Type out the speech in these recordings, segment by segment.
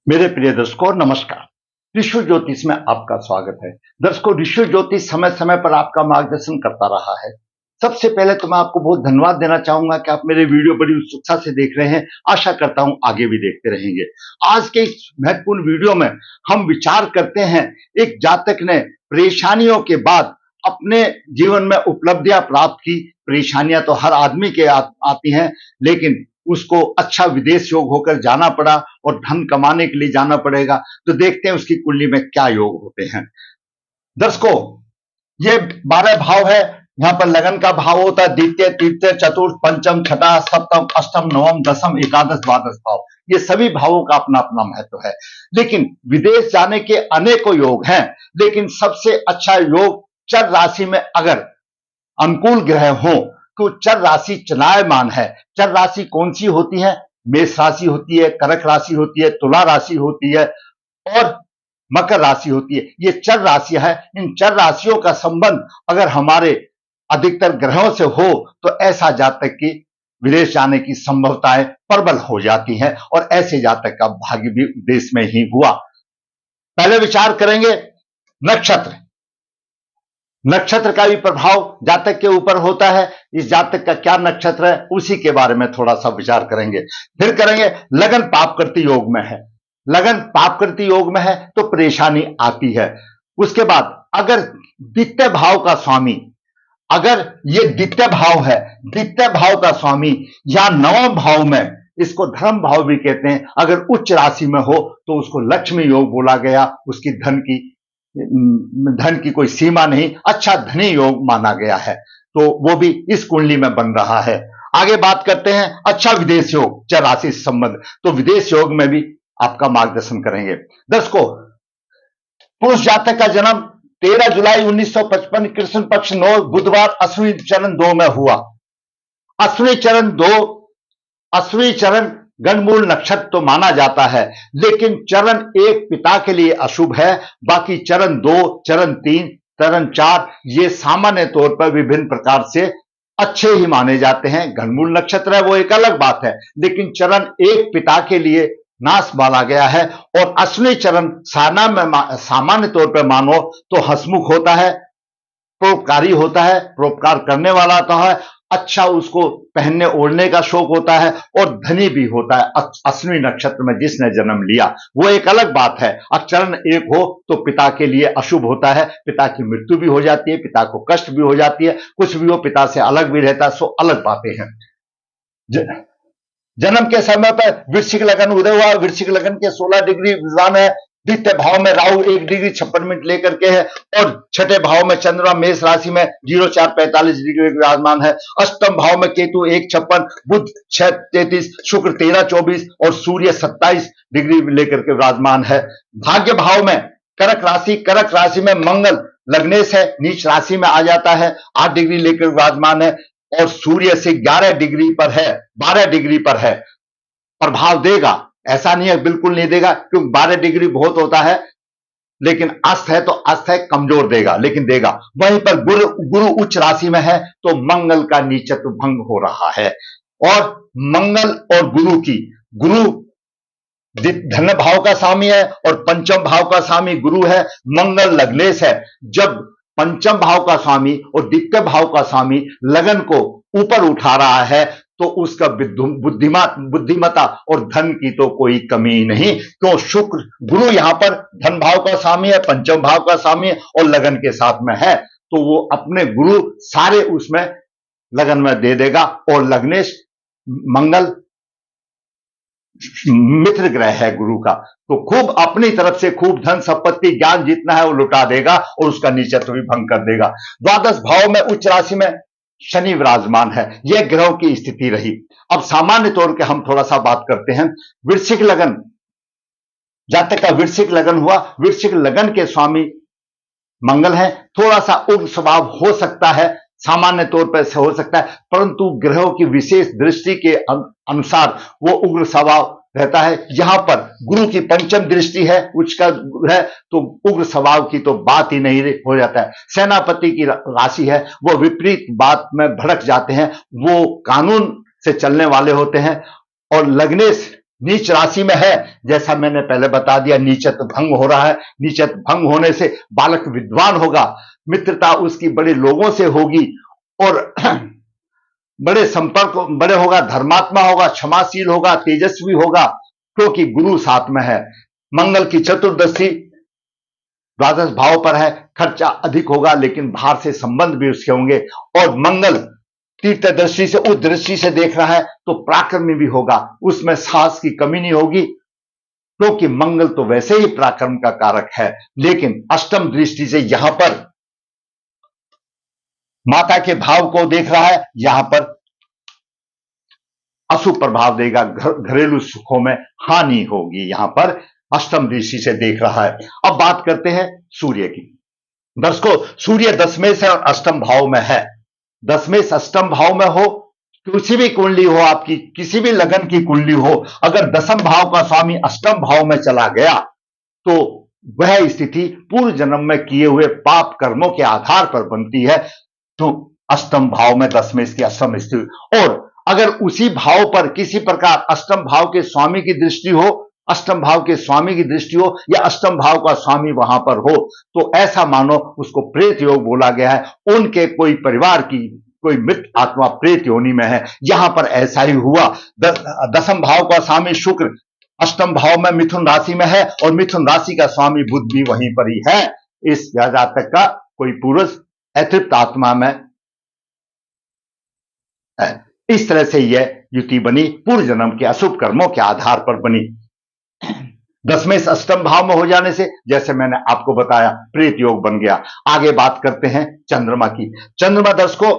मेरे प्रिय दर्शकों नमस्कार। ऋषि ज्योतिष में आपका स्वागत है। दर्शकों, ऋषि ज्योतिष समय समय पर आपका मार्गदर्शन करता रहा है। सबसे पहले तो मैं आपको बहुत धन्यवाद देना चाहूंगा कि आप मेरे वीडियो बड़ी उत्सुकता से देख रहे हैं। आशा करता हूं आगे भी देखते रहेंगे। आज के इस महत्वपूर्ण वीडियो में हम विचार करते हैं, एक जातक ने परेशानियों के बाद अपने जीवन में उपलब्धियां प्राप्त की। परेशानियां तो हर आदमी के आती हैं, लेकिन उसको अच्छा विदेश योग होकर जाना पड़ा और धन कमाने के लिए जाना पड़ेगा। तो देखते हैं उसकी कुंडली में क्या योग होते हैं। दर्शकों, ये 12 भाव है। यहाँ पर लगन का भाव होता है द्वितीय, तृतीय, चतुर्थ, पंचम, छठा, सप्तम, अष्टम, नवम, दसम, एकादश, द्वादश भाव। ये सभी भावों का अपना अपना महत्व है। लेकिन विदेश जाने के अनेकों योग हैं, लेकिन सबसे अच्छा योग चर राशि में अगर अनुकूल ग्रह हो तो चर राशि चलायमान है। चर राशि कौन सी होती है? मेष राशि होती है, कर्क राशि होती है, तुला राशि होती है और मकर राशि होती है। ये चर राशियां हैं। इन चर राशियों का संबंध अगर हमारे अधिकतर ग्रहों से हो तो ऐसा जातक की विदेश जाने की संभावनाएं प्रबल हो जाती हैं और ऐसे जातक का भाग्य भी विदेश में ही हुआ। पहले विचार करेंगे नक्षत्र। नक्षत्र का भी प्रभाव जातक के ऊपर होता है। इस जातक का क्या नक्षत्र है उसी के बारे में थोड़ा सा विचार करेंगे। फिर करेंगे लगन पापकृति योग में है। लगन पापकृति योग में है तो परेशानी आती है। उसके बाद अगर द्वितीय भाव का स्वामी, अगर ये द्वितीय भाव है, द्वितीय भाव का स्वामी या नवम भाव में, इसको धर्म भाव भी कहते हैं, अगर उच्च राशि में हो तो उसको लक्ष्मी योग बोला गया। उसकी धन की कोई सीमा नहीं, अच्छा धनी योग माना गया है। तो वो भी इस कुंडली में बन रहा है। आगे बात करते हैं अच्छा विदेश योग, चर राशि से संबंध। तो विदेश योग में भी आपका मार्गदर्शन करेंगे। दर्शकों, पुरुष जातक का जन्म 13 जुलाई 1955 कृष्ण पक्ष 9 बुधवार अश्विनी चरण 2 में हुआ। अश्विनी चरण गणमूल नक्षत्र तो माना जाता है, लेकिन चरण 1 पिता के लिए अशुभ है। बाकी चरण 2, चरण 3, चरण 4 ये सामान्य तौर पर विभिन्न प्रकार से अच्छे ही माने जाते हैं। गणमूल नक्षत्र है वो एक अलग बात है, लेकिन चरण 1 पिता के लिए नाश माना गया है। और अश्विनी चरण सामान्य तौर पर मानो तो हंसमुख होता है, परोपकारी होता है, परोपकार करने वाला होता है, अच्छा उसको पहनने ओढ़ने का शौक होता है और धनी भी होता है। अश्विनी नक्षत्र में जिसने जन्म लिया वो एक अलग बात है। अब चरण 1 हो तो पिता के लिए अशुभ होता है, पिता की मृत्यु भी हो जाती है, पिता को कष्ट भी हो जाती है, कुछ भी हो पिता से अलग भी रहता है। सो अलग बातें हैं। जन्म के समय पर वृश्चिक लगन उदय हुआ। वृश्चिक लगन के 16 डिग्री विद्वान है। द्वितीय भाव में राहु 1 डिग्री 56 मिनट लेकर के है और छठे भाव में चंद्रमा मेष राशि में 0445 डिग्री विराजमान है। अष्टम भाव में केतु 156, बुध 633, शुक्र 1324 और सूर्य 27 डिग्री लेकर के विराजमान है। भाग्य भाव में कर्क राशि में मंगल लग्नेश है, नीच राशि में आ जाता है, 8 डिग्री लेकर विराजमान है और सूर्य से 11 डिग्री पर है, 12 डिग्री पर है। प्रभाव देगा, ऐसा नहीं है बिल्कुल नहीं देगा, क्योंकि 12 डिग्री बहुत होता है, लेकिन अस्त है तो अस्त है, कमजोर देगा लेकिन देगा। वहीं पर गुरु उच्च राशि में है तो मंगल का नीचत्व भंग हो रहा है। और मंगल और गुरु धन भाव का स्वामी है और पंचम भाव का स्वामी गुरु है। मंगल लग्नेश है। जब पंचम भाव का स्वामी और द्वितीय भाव का स्वामी लगन को ऊपर उठा रहा है तो उसका बुद्धिमता और धन की तो कोई कमी नहीं। क्यों? शुक्र गुरु यहां पर धन भाव का स्वामी है, पंचम भाव का स्वामी है और लगन के साथ में है, तो वो अपने गुरु सारे उसमें लगन में दे देगा। और लग्नेश मंगल मित्र ग्रह है गुरु का, तो खूब अपनी तरफ से खूब धन संपत्ति ज्ञान जितना है वो लुटा देगा और उसका नीचत्व भी भंग कर देगा। द्वादश भाव में उच्च राशि में शनि विराजमान है। यह ग्रहों की स्थिति रही। अब सामान्य तौर पे हम थोड़ा सा बात करते हैं। वृश्चिक लगन, जातक का वृश्चिक लगन हुआ। वृश्चिक लगन के स्वामी मंगल है। थोड़ा सा उग्र स्वभाव हो सकता है, सामान्य तौर पर से हो सकता है, परंतु ग्रहों की विशेष दृष्टि के अनुसार वो उग्र स्वभाव रहता है। यहां पर गुरु की पंचम दृष्टि है, उच्च का है, तो उग्र स्वभाव की तो बात ही नहीं हो जाता है। सेनापति की राशि है, वो विपरीत बात में भड़क जाते हैं, वो कानून से चलने वाले होते हैं। और लग्नेश नीच राशि में है, जैसा मैंने पहले बता दिया, नीचत भंग हो रहा है। नीचत भंग होने से बालक विद्वान होगा, मित्रता उसकी बड़े लोगों से होगी और बड़े संपर्क बड़े होगा, धर्मात्मा होगा, क्षमाशील होगा, तेजस्वी होगा, क्योंकि गुरु साथ में है। मंगल की चतुर्दशी द्वादश भाव पर है, खर्चा अधिक होगा लेकिन बाहर से संबंध भी उसके होंगे। और मंगल तीर्थ दृष्टि से, उस दृष्टि से देख रहा है तो पराक्रमी भी होगा, उसमें साहस की कमी नहीं होगी, क्योंकि मंगल तो वैसे ही पराक्रम का कारक है। लेकिन अष्टम दृष्टि से यहां पर माता के भाव को देख रहा है, यहां पर अशुभ प्रभाव देगा, घरेलू सुखों में हानि होगी, यहां पर अष्टम दृष्टि से देख रहा है। अब बात करते हैं सूर्य की। दर्शकों, सूर्य दसवें से अष्टम भाव में है। दसवें से अष्टम भाव में हो, किसी भी कुंडली हो, आपकी किसी भी लगन की कुंडली हो, अगर दसम भाव का स्वामी अष्टम भाव में चला गया तो वह स्थिति पूर्व जन्म में किए हुए पाप कर्मों के आधार पर बनती है। तो अष्टम भाव में दसवें की अष्टम स्थिति, और अगर उसी भाव पर किसी प्रकार अष्टम भाव के स्वामी की दृष्टि हो, अष्टम भाव के स्वामी की दृष्टि हो या अष्टम भाव का स्वामी वहां पर हो, तो ऐसा मानो उसको प्रेत योग बोला गया है। उनके कोई परिवार की कोई मृत आत्मा प्रेत योनि में है, यहां पर ऐसा ही हुआ। दसम भाव का स्वामी शुक्र अष्टम भाव में मिथुन राशि में है और मिथुन राशि का स्वामी बुध भी वहीं पर ही है। इस जातक का कोई पुरुष अतृप्त आत्मा में है। इस तरह से यह युति बनी, पूर्व जन्म के अशुभ कर्मों के आधार पर बनी। दसवें से अष्टम भाव में हो जाने से, जैसे मैंने आपको बताया, प्रेत योग बन गया। आगे बात करते हैं चंद्रमा की। चंद्रमा दर्शकों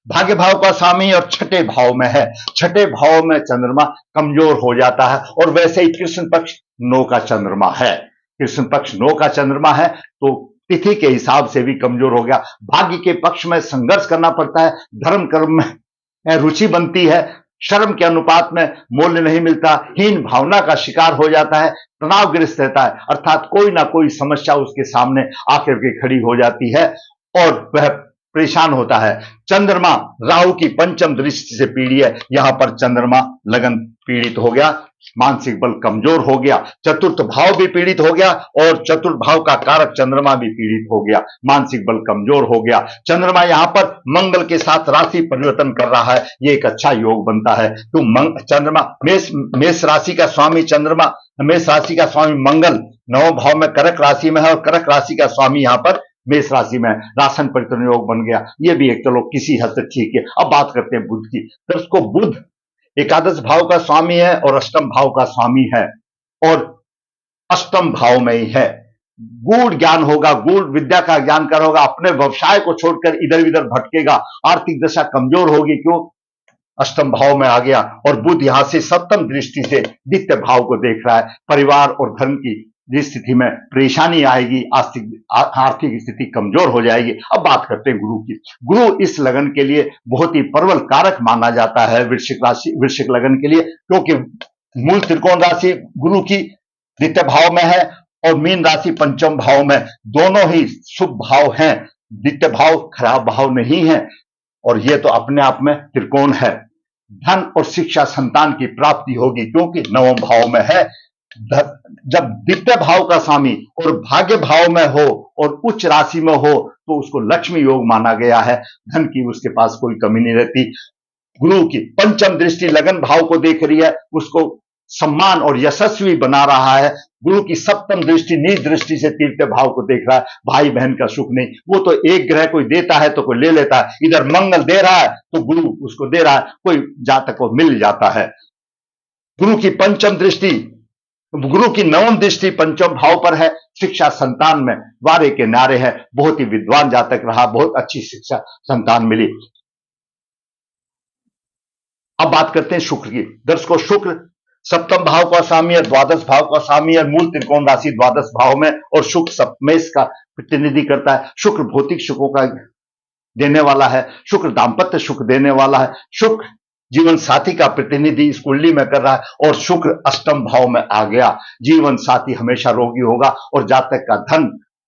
भाग्य भाव का स्वामी और छठे भाव में है। छठे भाव में चंद्रमा कमजोर हो जाता है, और वैसे ही कृष्ण पक्ष 9 का चंद्रमा है। कृष्ण पक्ष 9 का चंद्रमा है तो तिथि के हिसाब से भी कमजोर हो गया। भाग्य के पक्ष में संघर्ष करना पड़ता है, धर्म कर्म में रुचि बनती है, शर्म के अनुपात में मूल्य नहीं मिलता, हीन भावना का शिकार हो जाता है, तनावग्रस्त रहता है, अर्थात कोई ना कोई समस्या उसके सामने आकर के खड़ी हो जाती है और वह परेशान होता है। चंद्रमा राहु की पंचम दृष्टि से पीड़ित है, यहां पर चंद्रमा लगन पीड़ित हो गया, मानसिक बल कमजोर हो गया, चतुर्थ भाव भी पीड़ित हो गया और चतुर्थ भाव का कारक चंद्रमा भी पीड़ित हो गया, मानसिक बल कमजोर हो गया। चंद्रमा यहां पर मंगल के साथ राशि परिवर्तन कर रहा है, ये एक अच्छा योग बनता है। तो चंद्रमा मेष राशि का स्वामी चंद्रमा, मेष राशि का स्वामी मंगल 9वें भाव में कर्क राशि में है और कर्क राशि का स्वामी यहां पर मेष राशि में राशन परिवर्तन योग बन गया, ये भी एक चलो किसी हद तक ठीक है। अब बात करते हैं बुध की। तो उसको बुध एकादश भाव का स्वामी है और अष्टम भाव का स्वामी है और अष्टम भाव में ही है। गूढ़ ज्ञान होगा, गूढ़ विद्या का ज्ञान कर होगा, अपने व्यवसाय को छोड़कर इधर उधर भटकेगा, आर्थिक दशा कमजोर होगी, क्यों अष्टम भाव में आ गया। और बुध यहां से सप्तम दृष्टि से द्वितीय भाव को देख रहा है, परिवार और धर्म की जिस स्थिति में परेशानी आएगी, आर्थिक स्थिति कमजोर हो जाएगी। अब बात करते हैं गुरु की। गुरु इस लगन के लिए बहुत ही प्रबल कारक माना जाता है, वृश्चिक लगन के लिए, क्योंकि मूल त्रिकोण राशि गुरु की द्वितीय भाव में है और मीन राशि पंचम भाव में, दोनों ही शुभ भाव हैं, द्वितीय भाव खराब भाव नहीं है और यह तो अपने आप में त्रिकोण है। धन और शिक्षा संतान की प्राप्ति होगी क्योंकि नवम भाव में है। जब द्वितीय भाव का स्वामी और भाग्य भाव में हो और उच्च राशि में हो तो उसको लक्ष्मी योग माना गया है, धन की उसके पास कोई कमी नहीं रहती। गुरु की पंचम दृष्टि लगन भाव को देख रही है, उसको सम्मान और यशस्वी बना रहा है। गुरु की सप्तम दृष्टि नीच दृष्टि से तृतीय भाव को देख रहा है, भाई बहन का सुख नहीं, वो तो एक ग्रह कोई देता है तो कोई ले लेता है, इधर मंगल दे रहा है तो गुरु उसको दे रहा है, कोई जातक को मिल जाता है। गुरु की पंचम दृष्टि, गुरु की नवम दृष्टि पंचम भाव पर है, शिक्षा संतान में वारे के नारे है, बहुत ही विद्वान जातक रहा, बहुत अच्छी शिक्षा संतान मिली। अब बात करते हैं शुक्र की। दर्शकों शुक्र सप्तम भाव का स्वामी है, द्वादश भाव का स्वामी है, मूल त्रिकोण राशि द्वादश भाव में और शुक्र सप्तमेश का प्रतिनिधि करता है। शुक्र भौतिक सुखों का देने वाला है, शुक्र दाम्पत्य सुख देने वाला है, शुक्र जीवन साथी का प्रतिनिधि इस कुंडली में कर रहा है और शुक्र अष्टम भाव में आ गया। जीवन साथी हमेशा रोगी होगा और जातक का धन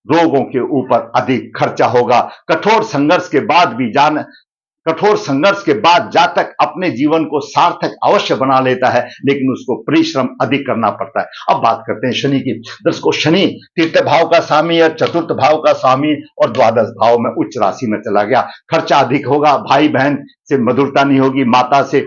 रोगों के ऊपर अधिक खर्चा होगा। कठोर संघर्ष के बाद भी कठोर संघर्ष के बाद जातक अपने जीवन को सार्थक अवश्य बना लेता है, लेकिन उसको परिश्रम अधिक करना पड़ता है। अब बात करते हैं शनि की। दर्शकों, शनि तृतीय भाव का स्वामी और चतुर्थ भाव का स्वामी और द्वादश भाव में उच्च राशि में चला गया। खर्चा अधिक होगा, भाई बहन से मधुरता नहीं होगी, माता से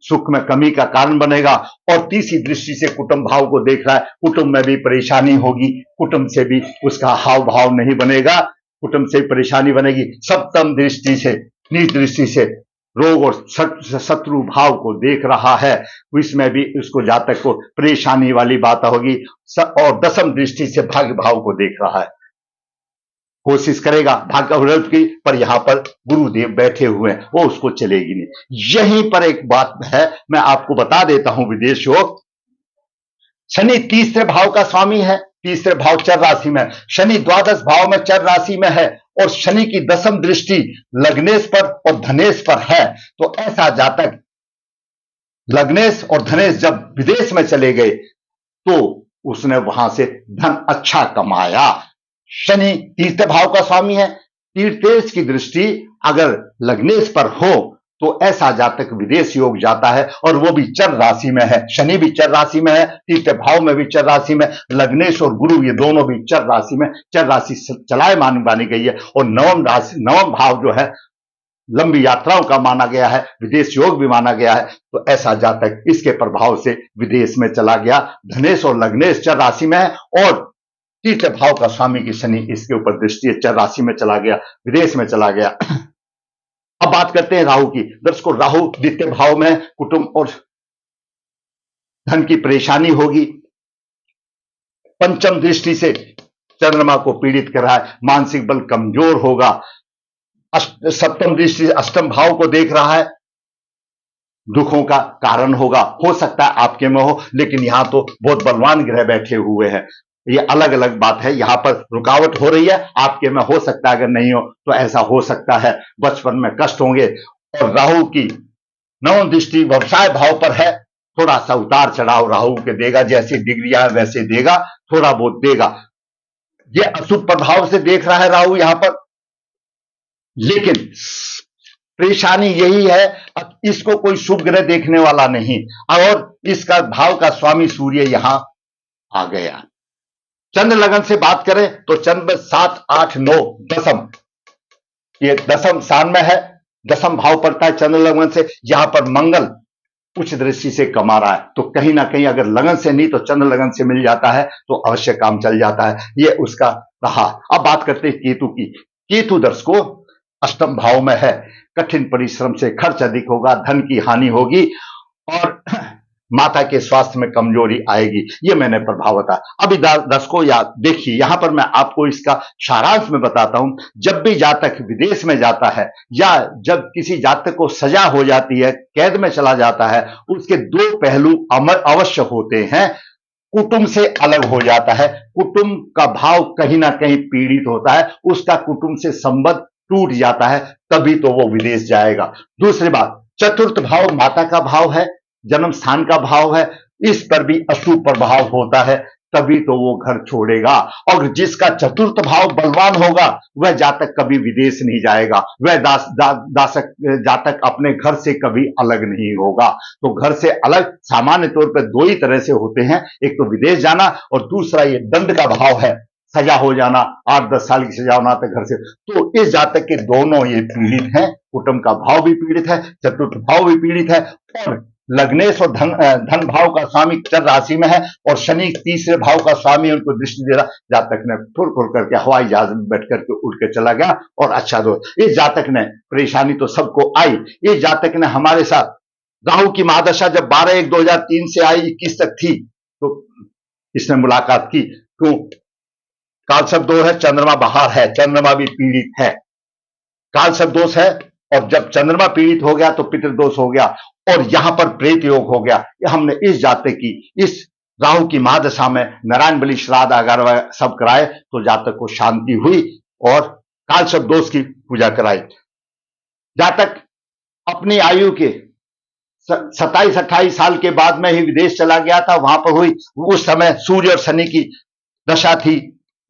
सुख में कमी का कारण बनेगा। और तीसरी दृष्टि से कुटुंब भाव को देख रहा है, कुटुंब में भी परेशानी होगी, कुटुंब से भी उसका हाव भाव नहीं बनेगा, कुटुंब से परेशानी बनेगी। सप्तम दृष्टि से, नीच दृष्टि से रोग और शत्रु भाव को देख रहा है, इसमें भी उसको जातक को परेशानी वाली बात होगी। और दसम दृष्टि से भाग्य भाव को देख रहा है, कोशिश करेगा भाग्य वृद्धि की, पर यहां पर गुरुदेव बैठे हुए हैं, वो उसको चलेगी नहीं। यहीं पर एक बात है, मैं आपको बता देता हूं विदेशियों, शनि तीसरे भाव का स्वामी है, तीसरे भाव चर राशि में, शनि द्वादश भाव में चर राशि में है, और शनि की दसम दृष्टि लग्नेश पर और धनेश पर है। तो ऐसा जातक लग्नेश और धनेश जब विदेश में चले गए तो उसने वहां से धन अच्छा कमाया। शनि तीसरे भाव का स्वामी है, तीर्थेश की दृष्टि अगर लग्नेश पर हो तो ऐसा जातक विदेश योग जाता है, और वो भी चर राशि में है। शनि भी चर राशि में है, तीसरे भाव में भी चर राशि में, लग्नेश और गुरु ये दोनों भी चर राशि में, चर राशि चलायमान मानी गई है। और नवम भाव जो है लंबी यात्राओं का माना गया है, विदेश योग भी माना गया है। तो ऐसा जातक इसके प्रभाव से विदेश में चला गया। धनेश और लग्नेश चर राशि में है, और तीसरे भाव का स्वामी की शनि इसके ऊपर दृष्टि है, चर राशि में चला गया, विदेश में चला गया। अब बात करते हैं राहु की। दर्शकों, राहु द्वितीय भाव में कुटुंब और धन की परेशानी होगी। पंचम दृष्टि से चंद्रमा को पीड़ित कर रहा है, मानसिक बल कमजोर होगा। सप्तम दृष्टि से अष्टम भाव को देख रहा है, दुखों का कारण होगा। हो सकता है आपके में हो, लेकिन यहां तो बहुत बलवान ग्रह बैठे हुए हैं, ये अलग अलग बात है। यहां पर रुकावट हो रही है, आपके में हो सकता है, अगर नहीं हो तो ऐसा हो सकता है, बचपन में कष्ट होंगे। और राहु की नवम दृष्टि व्यवसाय भाव पर है, थोड़ा सा उतार चढ़ाव राहु के देगा, जैसी डिग्रियां वैसे देगा, थोड़ा बहुत देगा। ये अशुभ प्रभाव से देख रहा है राहु यहां पर, लेकिन परेशानी यही है, इसको कोई शुभ ग्रह देखने वाला नहीं, और इसका भाव का स्वामी सूर्य यहां आ गया। चंद्र लगन से बात करें तो चंद्र 7, 8, 9 दसम, ये दसम स्थान में है, दसम भाव पड़ता है चंद्र लगन से। यहां पर मंगल उच्च दृष्टि से कमा रहा है, तो कहीं ना कहीं अगर लगन से नहीं तो चंद्र लगन से मिल जाता है तो अवश्य काम चल जाता है, ये उसका रहा। अब बात करते हैं केतु की। केतु दर्शकों अष्टम भाव में है, कठिन परिश्रम से खर्च अधिक होगा, धन की हानि होगी, और माता के स्वास्थ्य में कमजोरी आएगी। ये मैंने प्रभाव बताया। अभी दर्शकों याद देखिए, यहां पर मैं आपको इसका सारांश में बताता हूं। जब भी जातक विदेश में जाता है, या जब किसी जातक को सजा हो जाती है, कैद में चला जाता है, उसके दो पहलू अवश्य होते हैं। कुटुंब से अलग हो जाता है, कुटुंब का भाव कहीं ना कहीं पीड़ित होता है, उसका कुटुंब से संबंध टूट जाता है, तभी तो वो विदेश जाएगा। दूसरी बात, चतुर्थ भाव माता का भाव है, जन्म स्थान का भाव है, इस पर भी अशुभ प्रभाव होता है, तभी तो वो घर छोड़ेगा। और जिसका चतुर्थ भाव बलवान होगा वह जातक कभी विदेश नहीं जाएगा, वह जातक अपने घर से कभी अलग नहीं होगा। तो घर से अलग सामान्य तौर पर दो ही तरह से होते हैं, एक तो विदेश जाना, और दूसरा ये दंड का भाव है, सजा हो जाना, 8-10 साल की सजा होना तो घर से। तो इस जातक के दोनों ये पीड़ित हैं, कुटुंब का भाव भी पीड़ित है, चतुर्थ भाव भी पीड़ित है, और लग्नेश और धन भाव का स्वामी चर राशि में है, और शनि तीसरे भाव का स्वामी उनको दृष्टि दे रहा। जातक ने फुर फुर करके हवाई जहाज में बैठ करके उड़ के चला गया, और अच्छा दोस्त, इस जातक ने परेशानी तो सबको आई। इस जातक ने हमारे साथ राहु की महादशा जब 12/1/2003 से आई 21 तक थी, तो इसने मुलाकात की। क्यों? कालसर्प दोष है, चंद्रमा बाहर है, चंद्रमा भी पीड़ित है, कालसर्प दोष है, और जब चंद्रमा पीड़ित हो गया तो पितृदोष हो गया, और यहां पर प्रेत योग हो गया। हमने इस जातक की इस राहु की महादशा में नारायण बलि श्राद्ध अगर सब कराए तो जातक को शांति हुई, और कालसर्प दोष की पूजा कराई। जातक अपनी आयु के 27-28 साल के बाद में ही विदेश चला गया था, वहां पर हुई, उस समय सूर्य और शनि की दशा थी।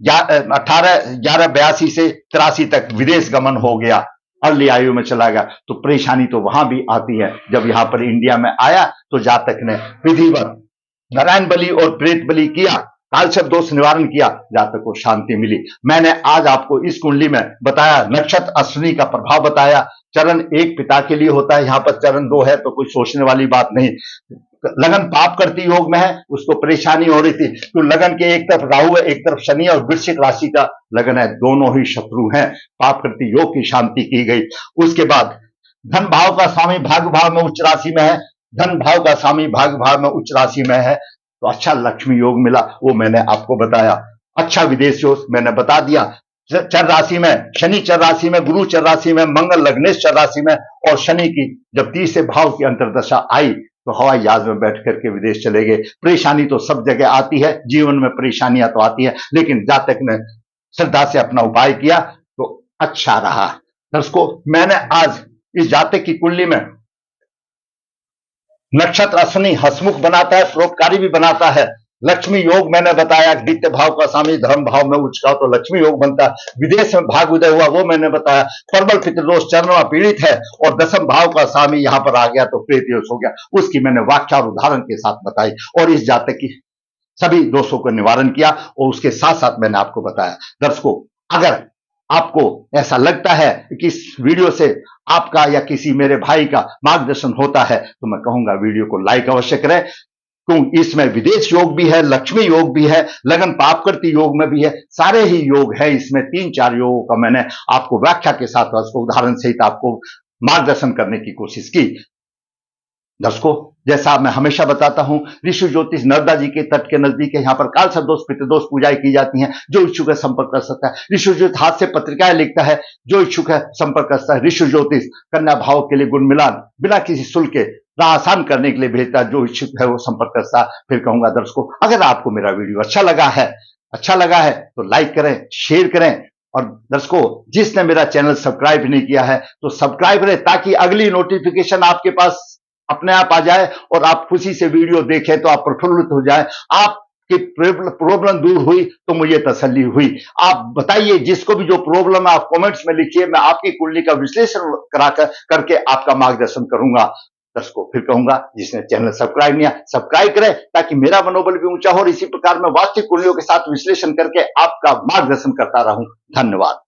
18/11/82 से 83 तक विदेश गमन हो गया। अर्ली आयु में चला गया, तो परेशानी तो वहां भी आती है। जब यहां पर इंडिया में आया तो जातक ने विधिवत नारायण बलि और प्रेत बलि किया, कालसर्प दोष निवारण किया, जातक को शांति मिली। मैंने आज आपको इस कुंडली में बताया, नक्षत्र अश्विनी का प्रभाव बताया। चरण एक पिता के लिए होता है, यहां पर चरण दो है, तो कोई सोचने वाली बात नहीं। लगन पाप करती योग में है, उसको परेशानी हो रही थी, तो लगन के एक तरफ राहु है, एक तरफ शनि और वृश्चिक राशि का लगन है, दोनों ही शत्रु हैं। पाप करती योग की शांति की गई। उसके बाद धन भाव का स्वामी भाग्य भाव में उच्च राशि में है, धन भाव का स्वामी भाग्य भाव में उच्च राशि में है, तो अच्छा लक्ष्मी योग मिला, वो मैंने आपको बताया। अच्छा विदेश योग मैंने बता दिया। चर राशि में शनि, चर राशि में गुरु, चर राशि में मंगल, लग्नेश चर राशि में, और शनि की जब तीसरे भाव की अंतर्दशा आई तो हवाई जहाज में बैठ करके विदेश चले गए। परेशानी तो सब जगह आती है, जीवन में परेशानियां तो आती है, लेकिन जातक ने श्रद्धा से अपना उपाय किया तो अच्छा रहा। दर्शकों, मैंने आज इस जातक की कुंडली में नक्षत्र अश्विनी हसमुख बनाता है, परोपकारी भी बनाता है। लक्ष्मी योग मैंने बताया, द्वितीय भाव का स्वामी धर्म भाव में उच्च का तो लक्ष्मी योग बनता है। विदेश में भाग उदय हुआ वो मैंने बताया। प्रबल पितृदोष चरणों पीड़ित है और दसम भाव का स्वामी यहां पर आ गया तो प्रेत दोष हो गया, उसकी मैंने व्याख्या और उदाहरण के साथ बताई, और इस जातक की सभी दोषों का निवारण किया, और उसके साथ साथ मैंने आपको बताया। दर्शकों, अगर आपको ऐसा लगता है कि इस वीडियो से आपका या किसी मेरे भाई का मार्गदर्शन होता है, तो मैं कहूंगा वीडियो को लाइक अवश्य करें, क्योंकि इसमें विदेश योग भी है, लक्ष्मी योग भी है, लगन पाप करती योग में भी है, सारे ही योग है। इसमें 3-4 योगों का मैंने आपको व्याख्या के साथ उसको उदाहरण सहित आपको मार्गदर्शन करने की कोशिश की। दर्शकों, जैसा मैं हमेशा बताता हूं, ऋषि ज्योतिष नर्मदा जी के तट के नजदीक है, यहाँ पर काल सर्पदोष पितृदोष पूजाएं की जाती हैं। जो इच्छुक है संपर्क कर सकता है। ऋषि ज्योतिष हाथ से पत्रिकाएं लिखता है, जो इच्छुक है संपर्क कर सकता है। ऋषि ज्योतिष कन्या भाव के लिए गुण मिलान बिना किसी शुल्क के राह आसान करने के लिए भेजता है, जो इच्छुक है वो संपर्क कर सकता है। फिर कहूंगा दर्शकों, अगर आपको मेरा वीडियो अच्छा लगा है तो लाइक करें, शेयर करें, और दर्शकों, जिसने मेरा चैनल सब्सक्राइब नहीं किया है तो सब्सक्राइब करें, ताकि अगली नोटिफिकेशन आपके पास अपने आप आ जाए और आप खुशी से वीडियो देखें तो आप प्रफुल्लित हो जाए। आपकी प्रॉब्लम दूर हुई तो मुझे तसल्ली हुई। आप बताइए, जिसको भी जो प्रॉब्लम है आप कमेंट्स में लिखिए, मैं आपकी कुंडली का विश्लेषण करके आपका मार्गदर्शन करूंगा। दर्शकों, फिर कहूंगा, जिसने चैनल सब्सक्राइब नहीं किया सब्सक्राइब करें, ताकि मेरा मनोबल भी ऊंचा हो, और इसी प्रकार मैं वास्तविक कुंडलियों के साथ विश्लेषण करके आपका मार्गदर्शन करता रहूं। धन्यवाद।